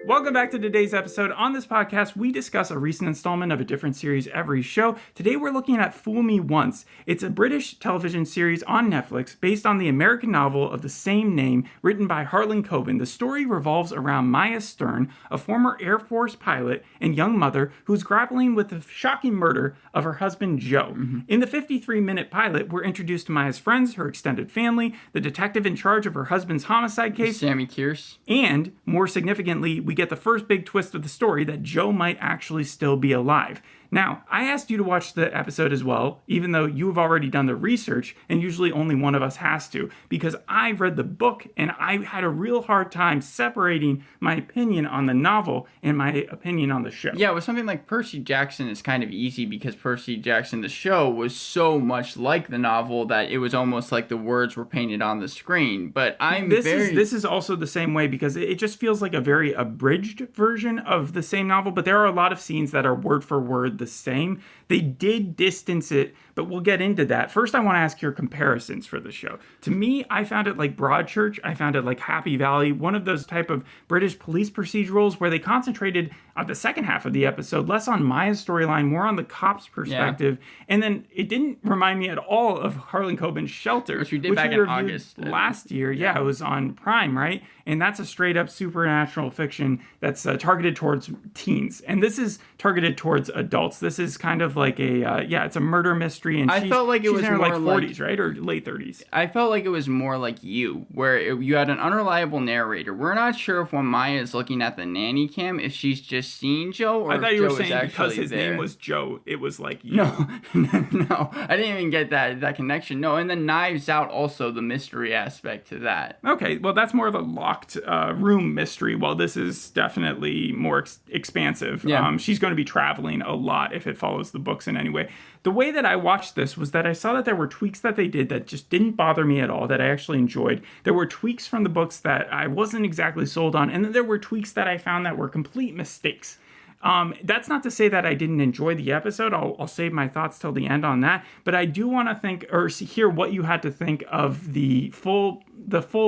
Welcome back to today's episode. On this podcast, we discuss a recent installment of a different series every show. Today, we're looking at Fool Me Once. It's a British television series on Netflix based on the American novel of the same name written by Harlan Coben. The story revolves around Maya Stern, a former Air Force pilot and young mother who's grappling with the shocking murder of her husband, Joe. In the 53-minute pilot, we're introduced to Maya's friends, her extended family, the detective in charge of her husband's homicide case, Sammy Kearse, and, more significantly, we get the first big twist of the story that Joe might actually still be alive. Now, I asked you to watch the episode as well, even though you have already done the research, and usually only one of us has to, because I read the book and I had a real hard time separating my opinion on the novel and my opinion on the show. Yeah, with something like Percy Jackson, it's kind of easy because Percy Jackson, the show, was so much like the novel that it was almost like the words were painted on the screen. But This is also the same way because it just feels like a very abridged version of the same novel, but there are a lot of scenes that are word for word the same. They did distance it, but we'll get into that. First, I want to ask your comparisons for the show. To me, I found it like Broadchurch. I found it like Happy Valley, one of those type of British police procedurals where they concentrated on the second half of the episode, less on Maya's storyline, more on the cop's perspective. Yeah. And then it didn't remind me at all of Harlan Coben's Shelter, which we did back in August last year. Yeah, it was on Prime, right? And that's a straight up supernatural fiction that's targeted towards teens. And this is targeted towards adults. This is kind of like it's a murder mystery. And I felt like it was in her more like 40s, right? Or late 30s. I felt like it was more like you had an unreliable narrator. We're not sure if when Maya is looking at the nanny cam, if she's just seeing Joe or I thought if you were Joe saying because his there. name was Joe, it was like you. No, no, I didn't even get that connection. No, and then Knives Out also the mystery aspect to that. Okay, well that's more of a locked room mystery, while this is definitely more expansive. Yeah. She's going to be traveling a lot if it follows the books in any way. The way that I watched this was that I saw that there were tweaks that they did that just didn't bother me at all, that I actually enjoyed. There were tweaks from the books that I wasn't exactly sold on, and then there were tweaks that I found that were complete mistakes. That's not to say that I didn't enjoy the episode. I'll save my thoughts till the end on that. But I do want to think or hear what you had to think of the full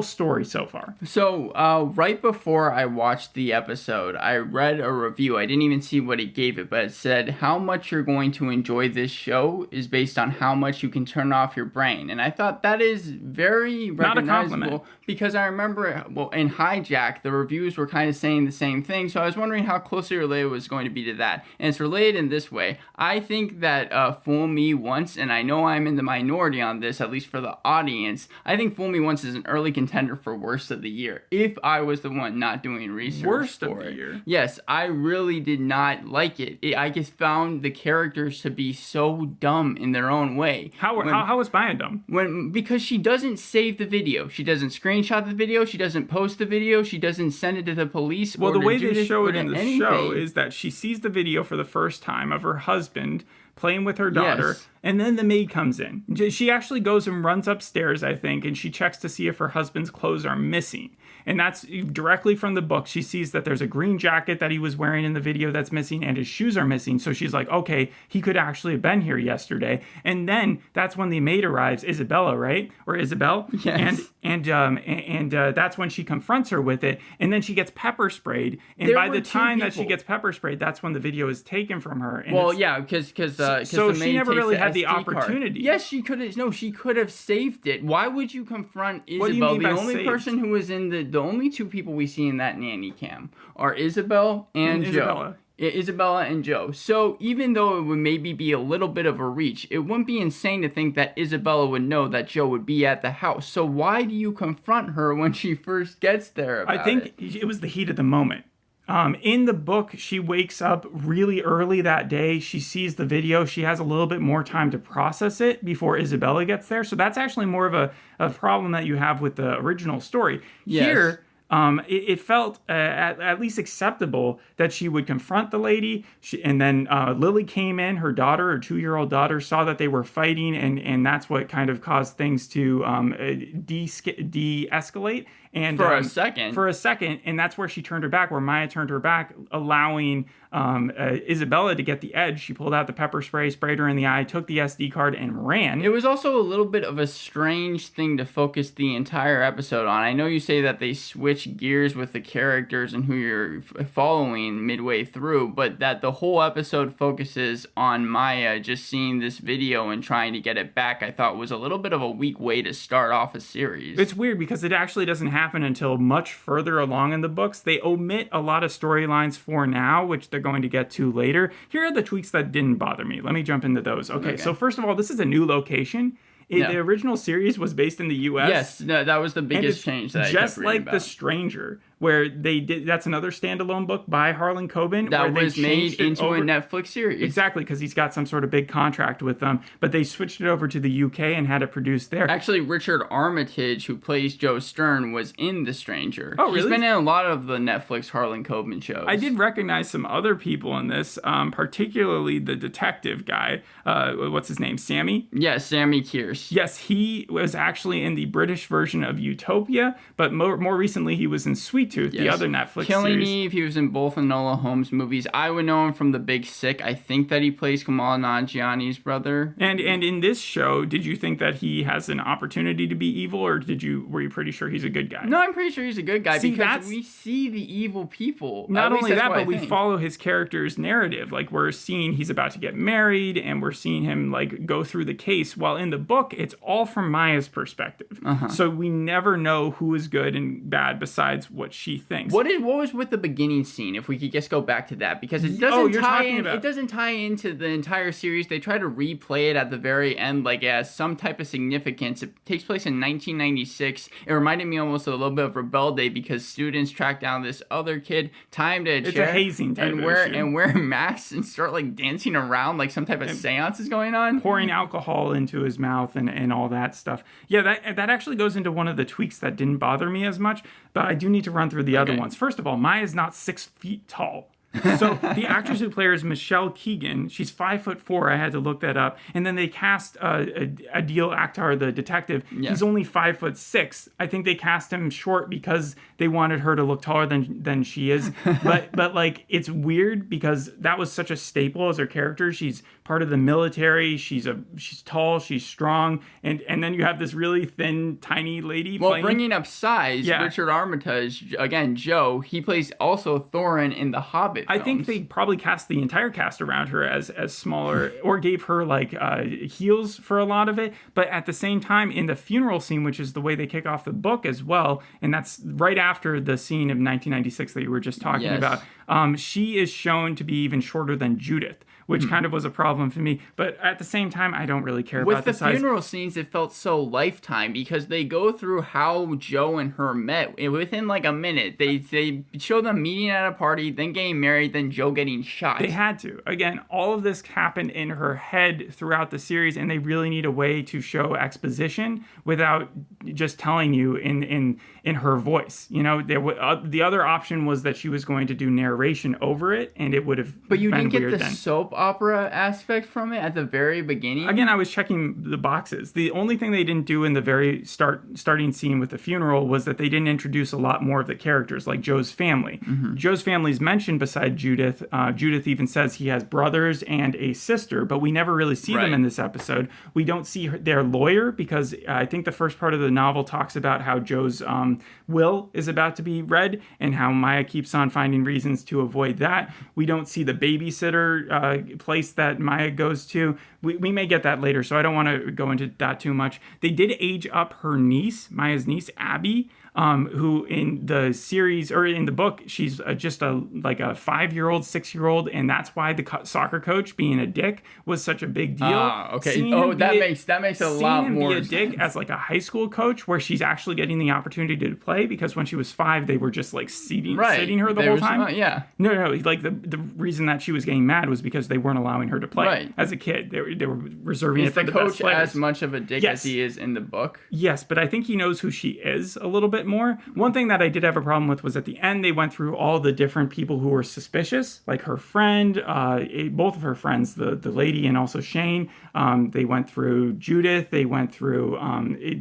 story so far. So right before I watched the episode, I read a review. I didn't even see what it gave it, but it said how much you're going to enjoy this show is based on how much you can turn off your brain. And I thought that is very not recognizable. a compliment. Because I remember, in Hijack, the reviews were kind of saying the same thing. So I was wondering how closely related it was going to be to that. And it's related in this way. I think that Fool Me Once, and I know I'm in the minority on this, at least for the audience, I think Fool Me Once is an early contender for Worst of the Year. If I was the one not doing research Worst for of the year? Yes, I really did not like it. I just found the characters to be so dumb in their own way. How was Maya dumb? Because she doesn't save the video. She doesn't screenshot the video. She doesn't post the video. She doesn't send it to the police. Well, the way they show it in the show is that she sees the video for the first time of her husband playing with her daughter, yes. And then the maid comes in. She actually goes and runs upstairs, I think, and she checks to see if her husband's clothes are missing. And that's directly from the book. She sees that there's a green jacket that he was wearing in the video that's missing, and his shoes are missing. So she's like, okay, he could actually have been here yesterday. And then that's when the maid arrives, Isabella, right? Or Isabel? Yes. And that's when she confronts her with it. And then she gets pepper sprayed. And there by the two time people. That she gets pepper sprayed, that's when the video is taken from her. And well, yeah, because so she never really had the SD opportunity. Card. Yes, she could have. No, she could have saved it. Why would you confront Isabel? What do you mean the by only saved? Person who was in the only two people we see in that nanny cam are Isabel and Joe. Isabella and Joe. So even though it would maybe be a little bit of a reach, it wouldn't be insane to think that Isabella would know that Joe would be at the house. So why do you confront her when she first gets there about I think it was the heat of the moment. In the book, she wakes up really early that day. She sees the video. She has a little bit more time to process it before Isabella gets there. So that's actually more of a problem that you have with the original story. Yes. Here, it felt at least acceptable that she would confront the lady. And then Lily came in, her daughter, her 2-year-old daughter, saw that they were fighting, and that's what kind of caused things to de-escalate. And For a second. For a second, and that's where she turned her back, where Maya turned her back, allowing Isabella to get the edge. She pulled out the pepper spray, sprayed her in the eye, took the SD card, and ran. It was also a little bit of a strange thing to focus the entire episode on. I know you say that they switch gears with the characters and who you're following midway through, but that the whole episode focuses on Maya just seeing this video and trying to get it back, I thought was a little bit of a weak way to start off a series. It's weird because it actually doesn't happen until much further along in the books. They omit a lot of storylines for now, which they're going to get to later. Here are the tweaks that didn't bother me. Let me jump into those. Okay. So first of all, this is a new location. The original series was based in the U.S. Yes, that was the biggest change that I kept reading like about. The Stranger, where they did. That's another standalone book by Harlan Coben that where was made into a Netflix series. Exactly, because he's got some sort of big contract with them. But they switched it over to the U.K. and had it produced there. Actually, Richard Armitage, who plays Joe Stern, was in The Stranger. Oh, really? He's been in a lot of the Netflix Harlan Coben shows. I did recognize some other people in this, particularly the detective guy. What's his name? Sammy? Yes, Sammy Kearse. Yes, he was actually in the British version of Utopia, but more recently he was in Sweet Tooth, the other Netflix Killing series. Eve, he was in both Enola Holmes movies. I would know him from The Big Sick. I think that he plays Kamal Nanjiani's brother. And in this show, did you think that he has an opportunity to be evil, or were you pretty sure he's a good guy? No, I'm pretty sure he's a good guy because we see the evil people. Not only that, but we follow his character's narrative. Like, we're seeing he's about to get married, and we're seeing him like go through the case. While in the book, it's all from Maya's perspective. So we never know who is good and bad besides what she thinks. What was with the beginning scene? If we could just go back to that, because it doesn't it doesn't tie into the entire series. They try to replay it at the very end, like as some type of significance. It takes place in 1996. It reminded me almost a little bit of Rebel Day because students track down this other kid, tie him to a chair, it's a hazing type and of wear masks and start like dancing around like some type of seance is going on, pouring alcohol into his mouth and all that stuff. Yeah, that actually goes into one of the tweaks that didn't bother me as much, but I do need to run through the other ones. First of all, Maya's not 6 feet tall. So the actress who plays Michelle Keegan, she's 5'4". I had to look that up. And then they cast Adil Akhtar, the detective. Yeah. He's only 5'6". I think they cast him short because they wanted her to look taller than she is. but like, it's weird because that was such a staple as her character. She's part of the military. She's tall. She's strong. And then you have this really thin, tiny lady. Well, bringing up size, Richard Armitage, again, Joe, he plays also Thorin in The Hobbit. I think they probably cast the entire cast around her as smaller, or gave her like heels for a lot of it. But at the same time, in the funeral scene, which is the way they kick off the book as well, and that's right after the scene of 1996 that you were just talking about, she is shown to be even shorter than Judith, which kind of was a problem for me. But at the same time, I don't really care about the size. With the funeral scenes, it felt so Lifetime because they go through how Joe and her met within like a minute. They show them meeting at a party, then getting married, then Joe getting shot. They had to. Again, all of this happened in her head throughout the series, and they really need a way to show exposition without just telling you in her voice. You know, the other option was that she was going to do narration over it, and it would have been weird then. But you didn't get the soap opera aspect from it at the very beginning? Again, I was checking the boxes. The only thing they didn't do in the very starting scene with the funeral was that they didn't introduce a lot more of the characters, like Joe's family. Joe's family is mentioned beside Judith. Judith even says he has brothers and a sister, but we never really see them in this episode. We don't see their lawyer because I think the first part of the novel talks about how Joe's will is about to be read and how Maya keeps on finding reasons to avoid that. We don't see the babysitter place that Maya goes to. We may get that later, so I don't want to go into that too much. They did age up her niece, Maya's niece, Abby, who in the series or in the book, she's just a 5-year-old, 6-year-old, and that's why the soccer coach being a dick was such a big deal. Okay. That makes a lot more sense. Seeing him be a dick as like a high school coach, where she's actually getting the opportunity to play, because when she was 5, they were just like sitting her the whole time. No, like the reason that she was getting mad was because they weren't allowing her to play as a kid. They were reserving it for the best players. Is the coach as much of a dick as he is in the book? Yes, but I think he knows who she is a little bit bit more. One thing that I did have a problem with was at the end, they went through all the different people who were suspicious, like her friend, both of her friends, the lady and also Shane. They went through Judith. They went through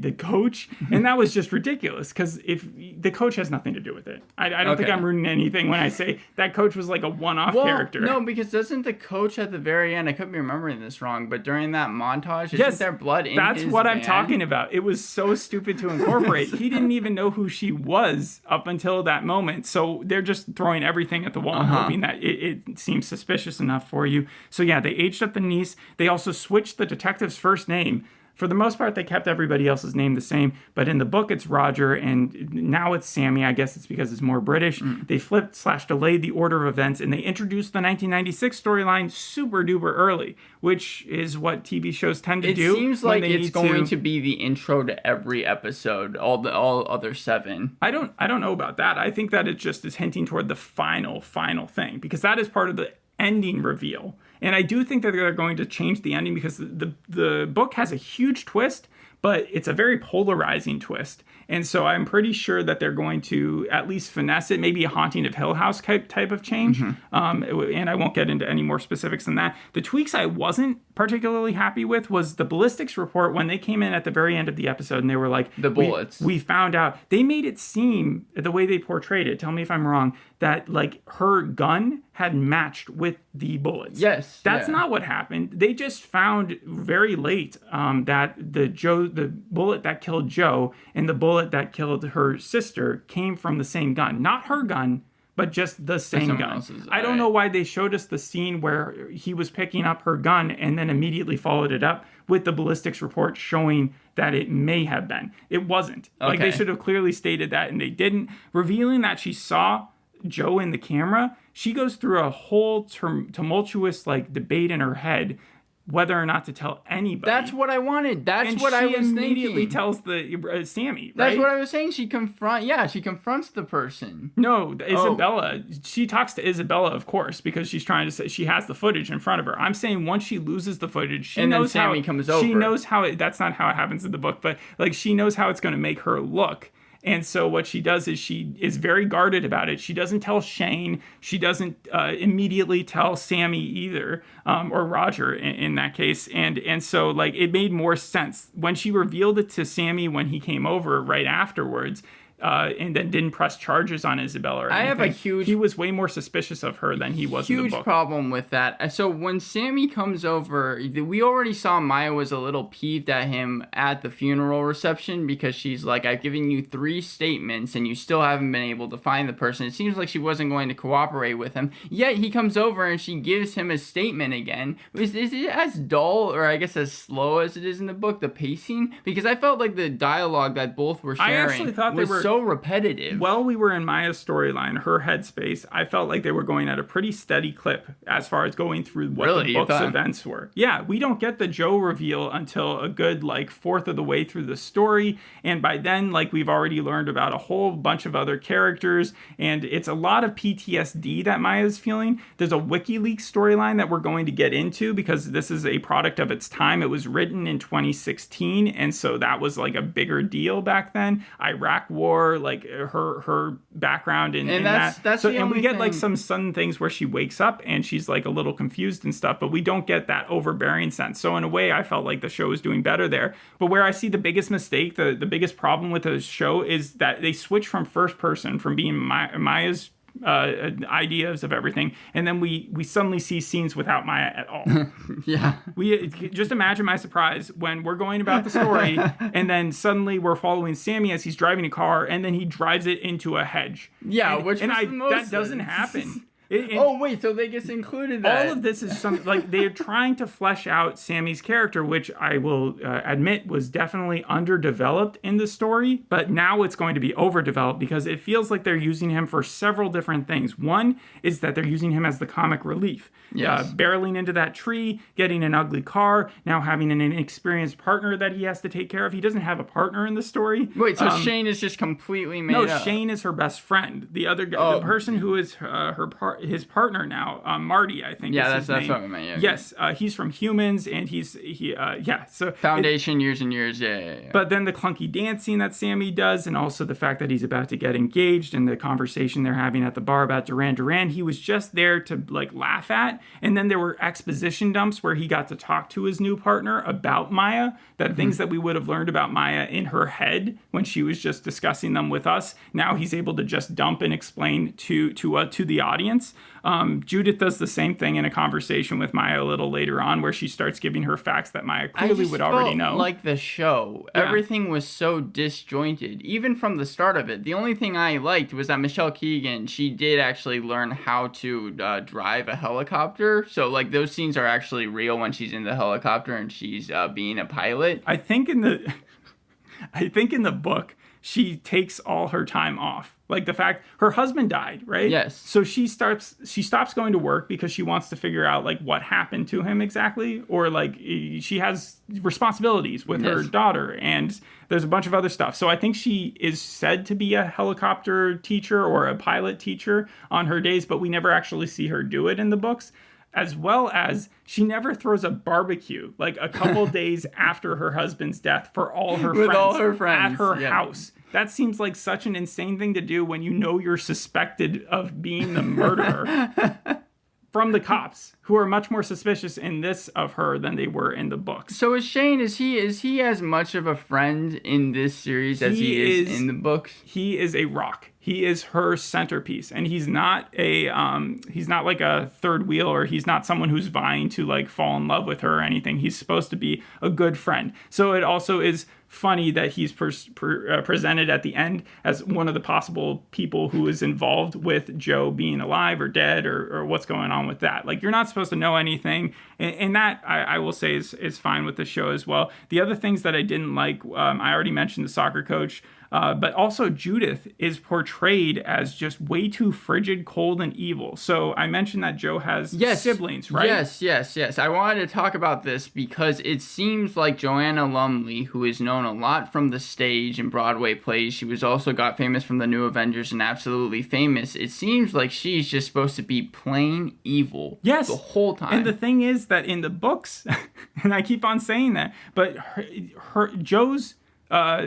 the coach. And that was just ridiculous because if the coach has nothing to do with it. I don't think I'm ruining anything when I say that coach was like a one-off character. No, because doesn't the coach at the very end, I could be remembering this wrong, but during that montage, isn't there blood in his That's what I'm van? talking about. It was so stupid to incorporate. He didn't even know who she was up until that moment. So they're just throwing everything at the wall, hoping that it seems suspicious enough for you. So yeah, they aged up the niece. They also switched the detective's first name. For the most part, they kept everybody else's name the same, but in the book, it's Roger, and now it's Sammy. I guess it's because it's more British. They flipped/delayed the order of events, and they introduced the 1996 storyline super duper early, which is what TV shows tend to do. It seems like it's going to be the intro to every episode, all other 7. I don't know about that. I think that it just is hinting toward the final thing, because that is part of the ending reveal. And I do think that they're going to change the ending because the book has a huge twist, but it's a very polarizing twist. And so I'm pretty sure that they're going to at least finesse it, maybe a Haunting of Hill House type of change. And I won't get into any more specifics than that. The tweaks I wasn't particularly happy with was the ballistics report when they came in at the very end of the episode and they were like, the bullets. We found out. They made it seem, the way they portrayed it, tell me if I'm wrong, that like her gun had matched with the bullets. Yes. That's not what happened. They just found very late that the bullet that killed Joe and the bullet that killed her sister came from the same gun. Not her gun, but just the same gun. I don't know why they showed us the scene where he was picking up her gun and then immediately followed it up with the ballistics report showing that it may have been. It wasn't. Like they should have clearly stated that, and they didn't. Revealing that she saw Joe in the camera, she goes through a whole tumultuous like debate in her head whether or not to tell anybody. That's what I wanted. That's what I was thinking. She immediately tells the Sammy, right? That's what I was saying. She confronts the person. No, Isabella. She talks to Isabella, of course, because she's trying to say she has the footage in front of her. I'm saying once she loses the footage, she knows then Sammy comes over. She knows how that's not how it happens in the book, but like she knows how it's going to make her look. And so what she does is she is very guarded about it. She doesn't tell Shane. She doesn't immediately tell Sammy either, or Roger in that case. And so like it made more sense when she revealed it to Sammy when he came over right afterwards. And then didn't press charges on Isabella or anything. He was way more suspicious of her than he was in the book. Huge problem with that. So when Sammy comes over, we already saw Maya was a little peeved at him at the funeral reception because she's like, I've given you 3 statements and you still haven't been able to find the person. It seems like she wasn't going to cooperate with him. Yet he comes over and she gives him a statement again. Is it as dull or I guess as slow as it is in the book, the pacing? Because I felt like the dialogue that both were sharing I actually thought they were so repetitive. While we were in Maya's storyline, her headspace, I felt like they were going at a pretty steady clip as far as going through what the book's events were. Yeah, we don't get the Joe reveal until a good like fourth of the way through the story, and by then like we've already learned about a whole bunch of other characters, and it's a lot of PTSD that Maya's feeling. There's a WikiLeaks storyline that we're going to get into because this is a product of its time. It was written in 2016, and so that was like a bigger deal back then. Iraq War, like her background in that. So, and we get like some sudden things where she wakes up and she's like a little confused and stuff, but we don't get that overbearing sense. So in a way, I felt like the show was doing better there. But where I see the biggest mistake, the biggest problem with the show is that they switch from first person, from being Maya's ideas of everything, and then we suddenly see scenes without Maya at all. Yeah, we just imagine my surprise when we're going about the story and then suddenly we're following Sammy as he's driving a car and then he drives it into a hedge. Yeah, that doesn't happen. So they just included that. All of this is something like they're trying to flesh out Sammy's character, which I will admit was definitely underdeveloped in the story, but now it's going to be overdeveloped because it feels like they're using him for several different things. One is that they're using him as the comic relief. Yes. Barreling into that tree, getting an ugly car, now having an inexperienced partner that he has to take care of. He doesn't have a partner in the story. Wait, so Shane is just completely made up? No, Shane is her best friend. The other guy, the person who is her his partner now, Marty, I think. Yeah, is his that's name. what I meant. Yeah, yes, he's from Humans, and so Foundation, years and years. Yeah. But then the clunky dance scene that Sammy does, and also the fact that he's about to get engaged, and the conversation they're having at the bar about Duran, he was just there to like laugh at. And then there were exposition dumps where he got to talk to his new partner about Maya, that things that we would have learned about Maya in her head when she was just discussing them with us. Now he's able to just dump and explain to the audience. Judith does the same thing in a conversation with Maya a little later on, where she starts giving her facts that Maya clearly would already know. Like the show, everything was so disjointed, even from the start of it. The only thing I liked was that Michelle Keegan, she did actually learn how to drive a helicopter. So like those scenes are actually real when she's in the helicopter and she's being a pilot. I think in the book, she takes all her time off. Like the fact her husband died, right? Yes. So she stops going to work because she wants to figure out like what happened to him exactly, or like she has responsibilities with her daughter, and there's a bunch of other stuff. So I think she is said to be a helicopter teacher or a pilot teacher on her days, but we never actually see her do it in the books. As well as she never throws a barbecue like a couple days after her husband's death for all her friends at her house. That seems like such an insane thing to do when you know you're suspected of being the murderer from the cops, who are much more suspicious in this of her than they were in the books. So is Shane, is he as much of a friend in this series as he is in the books? He is a rock. He is her centerpiece, and he's not like a third wheel, or he's not someone who's vying to like fall in love with her or anything. He's supposed to be a good friend. So it also is funny that he's presented at the end as one of the possible people who is involved with Joe being alive or dead, or what's going on with that. Like, you're not supposed to know anything, and that I will say is fine with the show as well. The other things that I didn't like, I already mentioned the soccer coach. But also Judith is portrayed as just way too frigid, cold, and evil. So I mentioned that Joe has siblings, right? Yes. I wanted to talk about this because it seems like Joanna Lumley, who is known a lot from the stage and Broadway plays, she was also got famous from the New Avengers and Absolutely Famous. It seems like she's just supposed to be plain evil the whole time. And the thing is that in the books, and I keep on saying that, but Joe's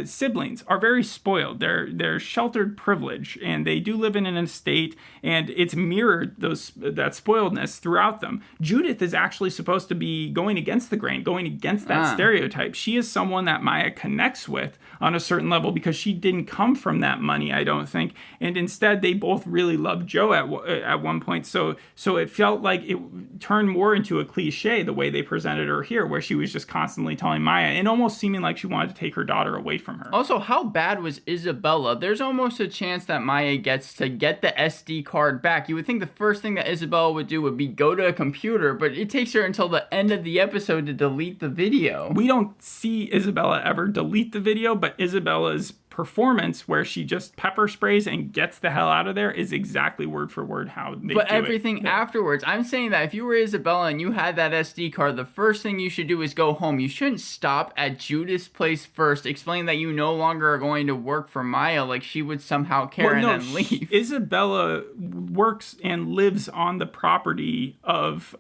siblings are very spoiled. They're sheltered privilege, and they do live in an estate, and it's mirrored that spoiledness throughout them. Judith is actually supposed to be going against the grain, going against that stereotype. She is someone that Maya connects with on a certain level because she didn't come from that money, I don't think, and instead they both really loved Joe at one point. So it felt like it turned more into a cliche the way they presented her here, where she was just constantly telling Maya and almost seeming like she wanted to take her daughter away from her. Also, how bad was Isabella? There's almost a chance that Maya gets to get the SD card back. You would think the first thing that Isabella would do would be go to a computer, but it takes her until the end of the episode to delete the video. We don't see Isabella ever delete the video, but Isabella's performance, where she just pepper sprays and gets the hell out of there, is exactly word for word how they do it. But everything afterwards, I'm saying that if you were Isabella and you had that SD card, the first thing you should do is go home. You shouldn't stop at Judith's place first, explain that you no longer are going to work for Maya, like she would somehow care and then leave. Isabella works and lives on the property of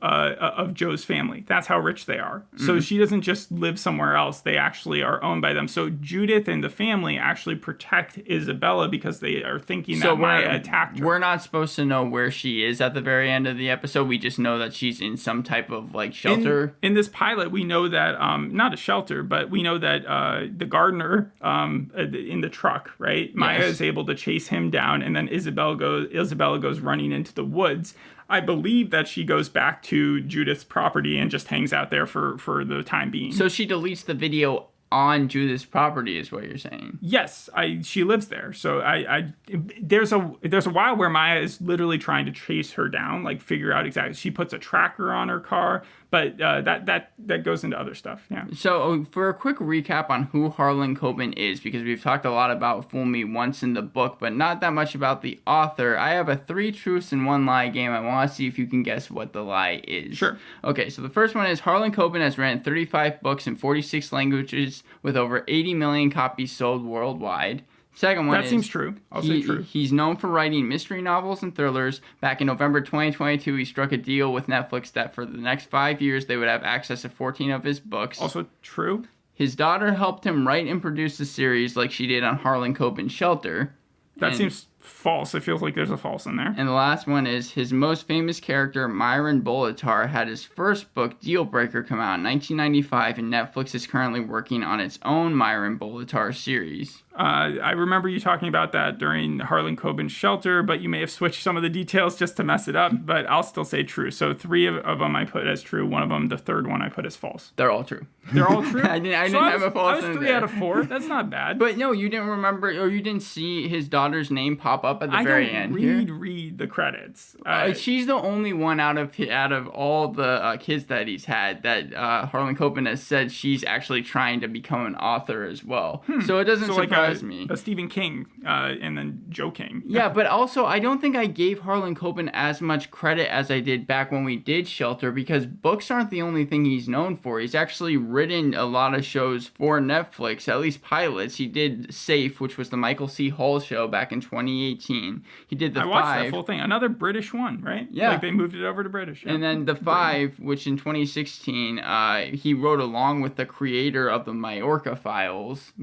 Joe's family. That's how rich they are. Mm-hmm. So she doesn't just live somewhere else. They actually are owned by them. So Judith and the family actually protect Isabella because they are thinking that Maya attacked her. We're not supposed to know where she is at the very end of the episode. We just know that she's in some type of like shelter. In this pilot, we know that not a shelter, but we know that the gardener in the truck, right? Yes. Maya is able to chase him down, and then Isabella goes running into the woods. I believe that she goes back to Judith's property and just hangs out there for the time being. So she deletes the video on Judith's property, is what you're saying? Yes, she lives there. So there's a while where Maya is literally trying to chase her down, like figure out exactly. She puts a tracker on her car, but that goes into other stuff. Yeah. So for a quick recap on who Harlan Coben is, because we've talked a lot about Fool Me Once in the book, but not that much about the author. I have a 3 truths and 1 lie game. I want to see if you can guess what the lie is. Sure. Okay, so the first one is Harlan Coben has written 35 books in 46 languages with over 80 million copies sold worldwide. Second one That seems true. I'll say true. He's known for writing mystery novels and thrillers. Back in November 2022, he struck a deal with Netflix that for the next 5 years, they would have access to 14 of his books. Also true. His daughter helped him write and produce the series like she did on Harlan Coben's Shelter. That seems false. It feels like there's a false in there. And the last one is his most famous character, Myron Bolitar, had his first book, Deal Breaker, come out in 1995, and Netflix is currently working on its own Myron Bolitar series. I remember you talking about that during Harlan Coben's Shelter, but you may have switched some of the details just to mess it up, but I'll still say true. So 3 of them I put as true. One of them, the third one, I put as false. They're all true. They're all true? I didn't have a false in there. I was 3 out of 4. That's not bad. But no, you didn't remember, or you didn't see his daughter's name pop up at the very end. I don't read the credits. She's the only one out of all the kids that he's had that Harlan Coben has said she's actually trying to become an author as well. So it doesn't surprise me. A Stephen King and then Joe King. Yeah, but also I don't think I gave Harlan Coben as much credit as I did back when we did Shelter, because books aren't the only thing he's known for. He's actually written a lot of shows for Netflix, at least pilots. He did Safe, which was the Michael C. Hall show back in 2018. He did I watched that full thing. Another British one, right? Yeah. Like they moved it over to British. Yeah. And then The Five, which in 2016, he wrote along with the creator of the Majorca Files.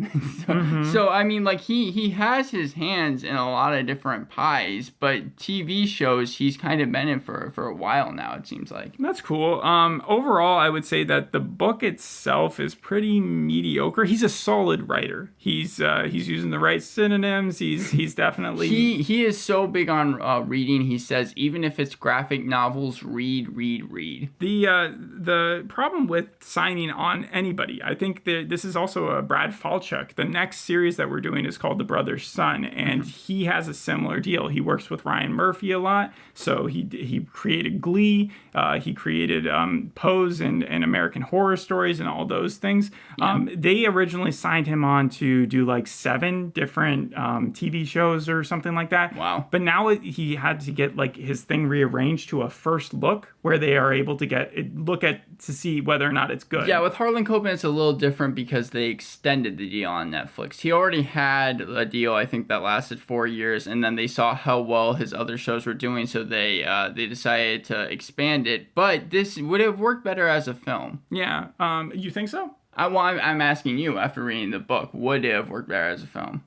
So, I mean, like, he has his hands in a lot of different pies, but TV shows he's kind of been in for a while now, it seems like. That's cool. Overall, I would say that the book itself is pretty mediocre. He's a solid writer. He's using the right synonyms. He's definitely... He is so big on reading. He says, even if it's graphic novels, read. The problem with signing on anybody, I think this is also a Brad Falchuk. The next series that we're doing is called The Brother's Son, and he has a similar deal. He works with Ryan Murphy a lot, so he created Glee, he created Pose and American Horror Stories and all those things. Yeah. They originally signed him on to do like 7 different TV shows or something like that. Wow. But now he had to get like his thing rearranged to a first look where they are able to to see whether or not it's good. Yeah, with Harlan Coben, it's a little different because they extended the deal on Netflix. He already had a deal, I think, that lasted 4 years, and then they saw how well his other shows were doing, so they decided to expand it. But this would have worked better as a film. Yeah. You think so? I'm asking you after reading the book. Would it have worked better as a film?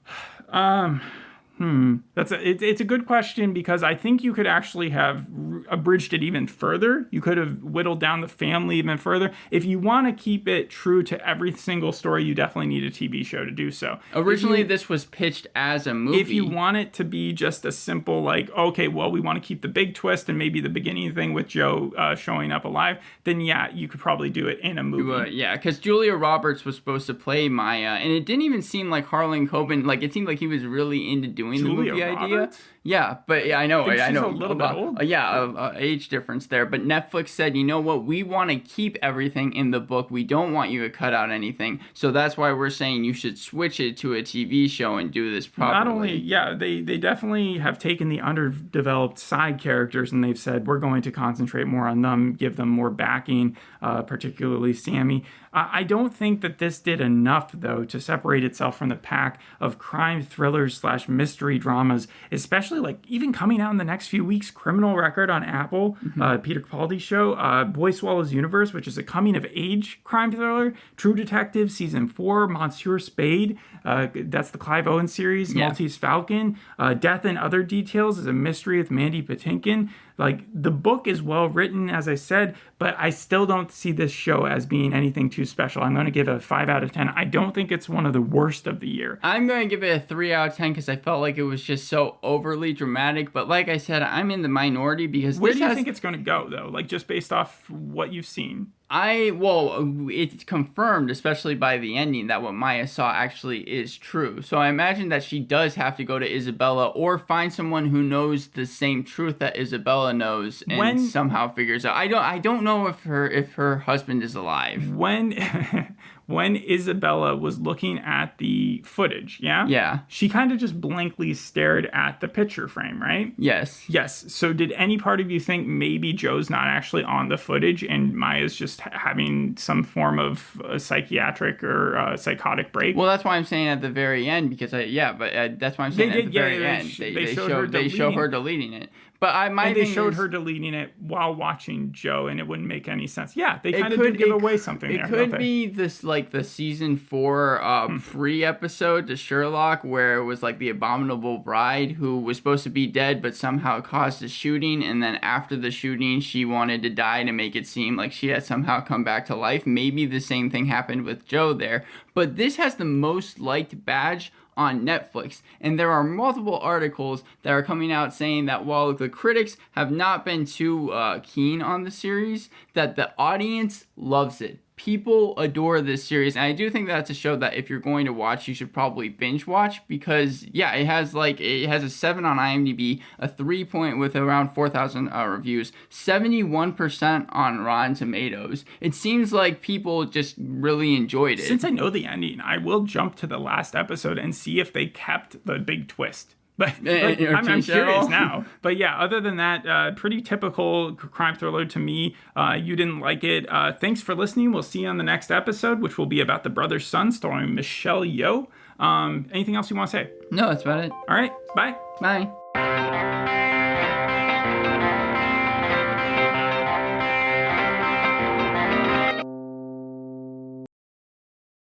It's a good question, because I think you could actually have abridged it even further. You could have whittled down the family even further. If you want to keep it true to every single story, you definitely need a TV show to do so. Originally, this was pitched as a movie. If you want it to be just a simple, like, okay, well, we want to keep the big twist and maybe the beginning thing with Joe showing up alive, then yeah, you could probably do it in a movie. Yeah, because Julia Roberts was supposed to play Maya, and it didn't even seem like Harlan Coben, like, it seemed like he was really into doing Julia the movie Roberts? idea. Yeah, but yeah, I know. I know. A little bit old. Age difference there. But Netflix said, you know what? We want to keep everything in the book. We don't want you to cut out anything. So that's why we're saying you should switch it to a TV show and do this properly. Not only, they definitely have taken the underdeveloped side characters and they've said, we're going to concentrate more on them, give them more backing, particularly Sammy. I don't think that this did enough, though, to separate itself from the pack of crime thrillers / mystery dramas, especially like even coming out in the next few weeks. Criminal Record on Apple, Peter Capaldi's show, Boy Swallows Universe, which is a coming-of-age crime thriller, True Detective Season 4, Monsieur Spade, that's the Clive Owen series, Maltese Falcon, Death and Other Details is a mystery with Mandy Patinkin. Like, the book is well written, as I said, but I still don't see this show as being anything too special. I'm going to give it a 5 out of 10. I don't think it's one of the worst of the year. I'm going to give it a 3 out of 10 because I felt like it was just so overly dramatic. But like I said, I'm in the minority because Where do you think it's going to go, though? Like, just based off what you've seen? It's confirmed, especially by the ending, that what Maya saw actually is true. So I imagine that she does have to go to Isabella or find someone who knows the same truth that Isabella knows and somehow figures out. I don't know if her husband is alive. When Isabella was looking at the footage, Yeah. she kind of just blankly stared at the picture frame, right? Yes. So did any part of you think maybe Joe's not actually on the footage and Maya's just just having some form of psychiatric or psychotic break. Well, that's why I'm saying at the very end, because that's why I'm saying at the very end they show her deleting it. But they showed her deleting it while watching Joe, and it wouldn't make any sense. Yeah, they kind of did give away something there. It could be this, like, the season 4 pre-episode to Sherlock, where it was like the abominable bride who was supposed to be dead but somehow caused a shooting, and then after the shooting she wanted to die to make it seem like she had somehow come back to life. Maybe the same thing happened with Joe there. But this has the most liked badge on Netflix, and there are multiple articles that are coming out saying that while the critics have not been too keen on the series, that the audience loves it. People adore this series, and I do think that's a show that if you're going to watch, you should probably binge watch, because yeah, it has a 7 on IMDb, a 3 point with around 4,000 reviews, 71% on Rotten Tomatoes. It seems like people just really enjoyed it. Since I know the ending, I will jump to the last episode and see if they kept the big twist. But I'm curious now. But yeah, other than that, pretty typical crime thriller to me. You didn't like it. Thanks for listening. We'll see you on the next episode, which will be about The Brother's Son, starring Michelle Yeoh. Anything else you want to say? No, that's about it. All right. Bye. Bye.